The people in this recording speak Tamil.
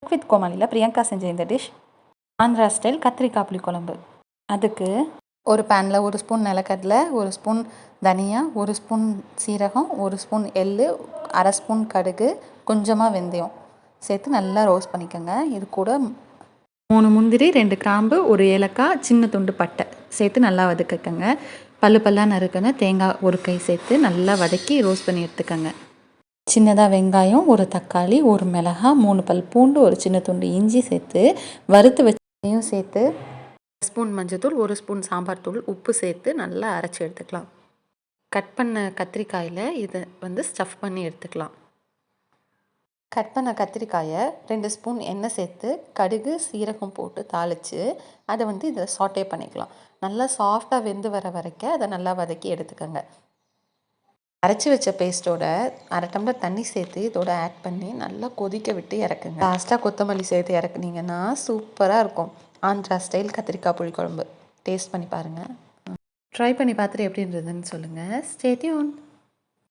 வித் கோமாளியில் பிரியங்கா செஞ்ச இந்த டிஷ் ஆந்திரா ஸ்டைல் கத்திரிக்காய் புளிக்குழம்பு. அதுக்கு ஒரு பேனில் 1 ஸ்பூன் நிலக்கடலை, 1 ஸ்பூன் தனியா, 1 ஸ்பூன் சீரகம், 1 ஸ்பூன் எள்ளு, 1/2 ஸ்பூன் கடுகு, கொஞ்சமாக வெந்தயம் சேர்த்து நல்லா ரோஸ்ட் பண்ணிக்கோங்க. இது கூட 3 முந்திரி, 2 கிராம்பு, 1 ஏலக்காய், சின்ன துண்டு பட்டை சேர்த்து நல்லா வதக்கிக்கோங்க. பல்லாக நறுக்குன தேங்காய் 1 கை சேர்த்து நல்லா வதக்கி ரோஸ்ட் பண்ணி எடுத்துக்கோங்க. சின்னதாக வெங்காயம், 1 தக்காளி, 1 மிளகாய், 3 பல் பூண்டு, 1 சின்ன துண்டு இஞ்சி சேர்த்து வறுத்து வச்சையும் சேர்த்து 1 ஸ்பூன் மஞ்சள்தூள், 1 ஸ்பூன் சாம்பார் தூள், உப்பு சேர்த்து நல்லா அரைச்சி எடுத்துக்கலாம். கட் பண்ண கத்திரிக்காயில் இதை ஸ்டஃப் பண்ணி எடுத்துக்கலாம். கட் பண்ண கத்திரிக்காயை 2 ஸ்பூன் எண்ணெய் சேர்த்து கடுகு சீரகம் போட்டு தாளித்து அதை இதில் சாட்டே பண்ணிக்கலாம். நல்லா சாஃப்டாக வெந்து வர வரைக்கும் அதை நல்லா வதக்கி எடுத்துக்கோங்க. அரைச்சி வச்ச பேஸ்ட்டோட 1/2 டம்ளர் தண்ணி சேர்த்து இதோட ஆட் பண்ணி நல்லா கொதிக்க விட்டு இறக்குங்க. லாஸ்ட்டாக கொத்தமல்லி சேர்த்து இறக்குனீங்கன்னா சூப்பராக இருக்கும் ஆந்திரா ஸ்டைல் கத்திரிக்காய் புளிக்குழம்பு. டேஸ்ட் பண்ணி பாருங்கள். ட்ரை பண்ணி பார்த்துட்டு எப்படி இருந்ததுன்னு சொல்லுங்கள். Stay tune.